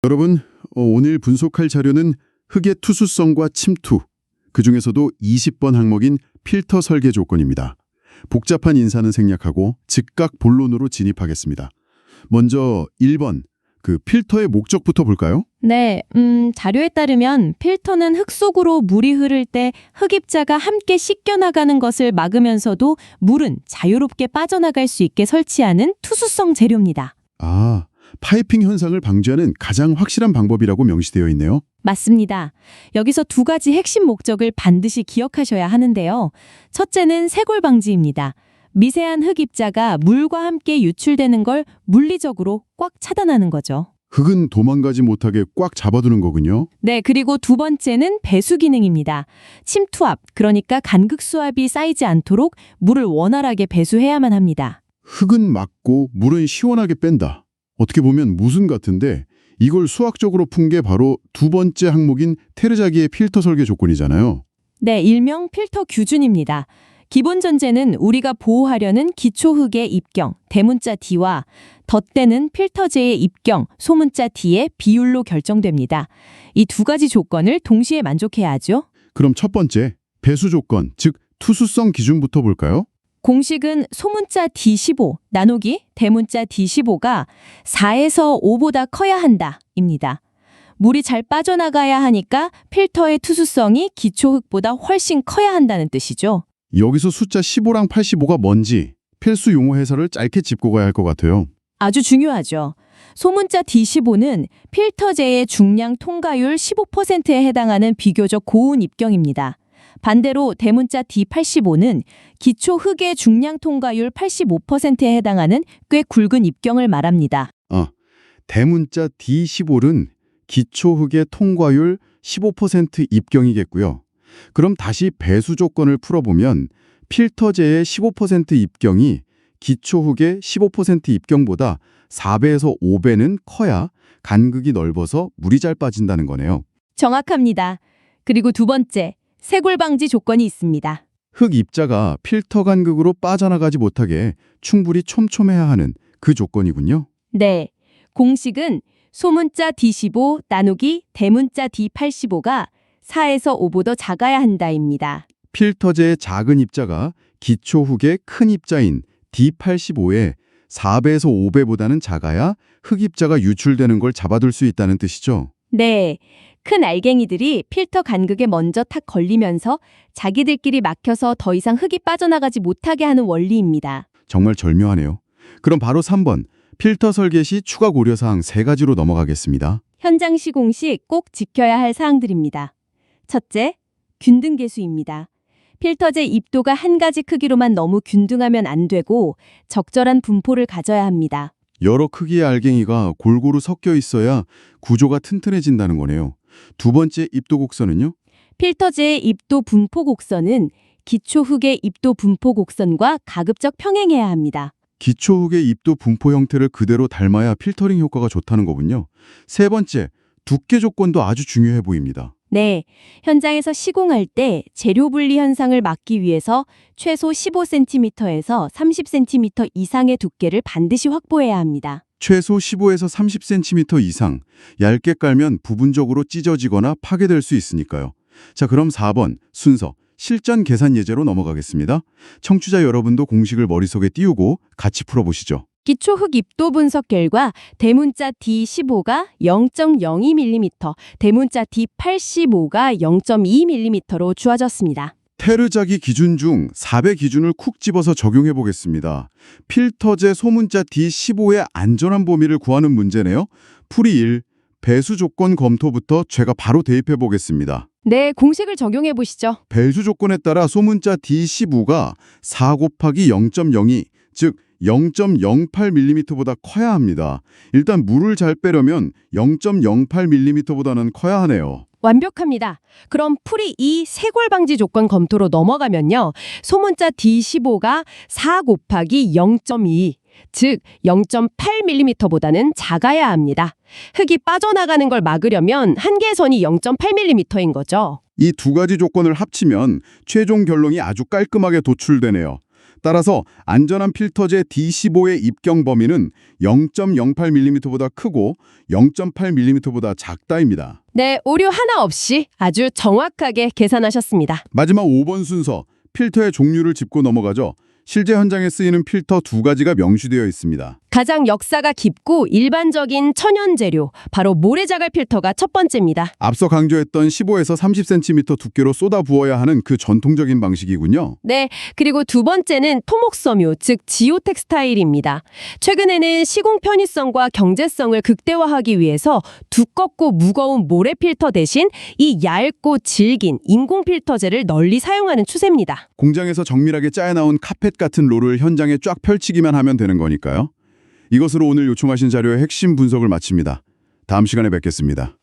여러분, 오늘 분석할 자료는 흙의 투수성과 침투, 그중에서도 20번 항목인 필터 설계 조건입니다. 복잡한 인사는 생략하고 즉각 본론으로 진입하겠습니다. 먼저 1번, 필터의 목적부터 볼까요? 네, 자료에 따르면 필터는 흙 속으로 물이 흐를 때 흙입자가 함께 씻겨나가는 것을 막으면서도 물은 자유롭게 빠져나갈 수 있게 설치하는 투수성 재료입니다. 아, 파이핑 현상을 방지하는 가장 확실한 방법이라고 명시되어 있네요. 맞습니다. 여기서 두 가지 핵심 목적을 반드시 기억하셔야 하는데요. 첫째는 새골 방지입니다. 미세한 흙 입자가 물과 함께 유출되는 걸 물리적으로 꽉 차단하는 거죠. 흙은 도망가지 못하게 꽉 잡아두는 거군요. 네, 그리고 두 번째는 배수 기능입니다. 침투압, 그러니까 간극 수압이 쌓이지 않도록 물을 원활하게 배수해야만 합니다. 흙은 막고 물은 시원하게 뺀다. 어떻게 보면 무슨 같은데 이걸 수학적으로 푼 게 바로 두 번째 항목인 테르자기의 필터 설계 조건이잖아요. 네, 일명 필터 규준입니다. 기본 전제는 우리가 보호하려는 기초 흙의 입경, 대문자 D와 덧대는 필터재의 입경, 소문자 D의 비율로 결정됩니다. 이 두 가지 조건을 동시에 만족해야 하죠. 그럼 첫 번째, 배수 조건, 즉 투수성 기준부터 볼까요? 공식은 소문자 D15 나누기 대문자 D15가 4에서 5보다 커야 한다 입니다. 물이 잘 빠져나가야 하니까 필터의 투수성이 기초 흙보다 훨씬 커야 한다는 뜻이죠. 여기서 숫자 15랑 85가 뭔지 필수 용어 해설을 짧게 짚고 가야 할 것 같아요. 아주 중요하죠. 소문자 D15는 필터재의 중량 통과율 15%에 해당하는 비교적 고운 입경입니다. 반대로 대문자 D85는 기초 흙의 중량 통과율 85%에 해당하는 꽤 굵은 입경을 말합니다. 대문자 D15는 기초 흙의 통과율 15% 입경이겠고요. 그럼 다시 배수 조건을 풀어보면 필터재의 15% 입경이 기초 흙의 15% 입경보다 4배에서 5배는 커야 간극이 넓어서 물이 잘 빠진다는 거네요. 정확합니다. 그리고 두 번째, 새골 방지 조건이 있습니다. 흙 입자가 필터 간극으로 빠져나가지 못하게 충분히 촘촘해야 하는 그 조건이군요. 네, 공식은 소문자 D15 나누기 대문자 D85가 4에서 5보다 작아야 한다입니다. 필터재의 작은 입자가 기초 흙의 큰 입자인 D85의 4배에서 5배보다는 작아야 흙 입자가 유출되는 걸 잡아둘 수 있다는 뜻이죠. 네, 큰 알갱이들이 필터 간극에 먼저 탁 걸리면서 자기들끼리 막혀서 더 이상 흙이 빠져나가지 못하게 하는 원리입니다. 정말 절묘하네요. 그럼 바로 3번, 필터 설계 시 추가 고려사항 3가지로 넘어가겠습니다. 현장 시공 시 꼭 지켜야 할 사항들입니다. 첫째, 균등 계수입니다. 필터재 입도가 한 가지 크기로만 너무 균등하면 안 되고 적절한 분포를 가져야 합니다. 여러 크기의 알갱이가 골고루 섞여 있어야 구조가 튼튼해진다는 거네요. 두 번째 입도 곡선은요? 필터재의 입도 분포 곡선은 기초 흙의 입도 분포 곡선과 가급적 평행해야 합니다. 기초 흙의 입도 분포 형태를 그대로 닮아야 필터링 효과가 좋다는 거군요. 세 번째, 두께 조건도 아주 중요해 보입니다. 네, 현장에서 시공할 때 재료 분리 현상을 막기 위해서 최소 15cm에서 30cm 이상의 두께를 반드시 확보해야 합니다. 최소 15에서 30cm 이상, 얇게 깔면 부분적으로 찢어지거나 파괴될 수 있으니까요. 자, 그럼 4번, 순서, 실전 계산 예제로 넘어가겠습니다. 청취자 여러분도 공식을 머릿속에 띄우고 같이 풀어보시죠. 기초 흙 입도 분석 결과 대문자 D15가 0.02mm, 대문자 D85가 0.2mm로 주어졌습니다. 테르자기 기준 중 4배 기준을 쿡 집어서 적용해 보겠습니다. 필터재 소문자 D15의 안전한 범위를 구하는 문제네요. 풀이 1, 배수 조건 검토부터 제가 바로 대입해 보겠습니다. 네, 공식을 적용해 보시죠. 배수 조건에 따라 소문자 D15가 4 곱하기 0.02, 즉 0.08mm보다 커야 합니다. 일단 물을 잘 빼려면 0.08mm보다는 커야 하네요. 완벽합니다. 그럼 풀이 2 새골 방지 조건 검토로 넘어가면요. 소문자 D15가 4 곱하기 0.2, 즉 0.8mm보다는 작아야 합니다. 흙이 빠져나가는 걸 막으려면 한계선이 0.8mm인 거죠. 이 두 가지 조건을 합치면 최종 결론이 아주 깔끔하게 도출되네요. 따라서 안전한 필터제 D15의 입경 범위는 0.08mm보다 크고 0.8mm보다 작다입니다. 네, 오류 하나 없이 아주 정확하게 계산하셨습니다. 마지막 5번 순서, 필터의 종류를 짚고 넘어가죠. 실제 현장에 쓰이는 필터 두 가지가 명시되어 있습니다. 가장 역사가 깊고 일반적인 천연 재료, 바로 모래자갈 필터가 첫 번째입니다. 앞서 강조했던 15에서 30cm 두께로 쏟아 부어야 하는 그 전통적인 방식이군요. 네, 그리고 두 번째는 토목섬유, 즉 지오텍스타일입니다. 최근에는 시공 편의성과 경제성을 극대화하기 위해서 두껍고 무거운 모래 필터 대신 이 얇고 질긴 인공 필터제를 널리 사용하는 추세입니다. 공장에서 정밀하게 짜여 나온 카펫 같은 롤을 현장에 쫙 펼치기만 하면 되는 거니까요. 이것으로 오늘 요청하신 자료의 핵심 분석을 마칩니다. 다음 시간에 뵙겠습니다.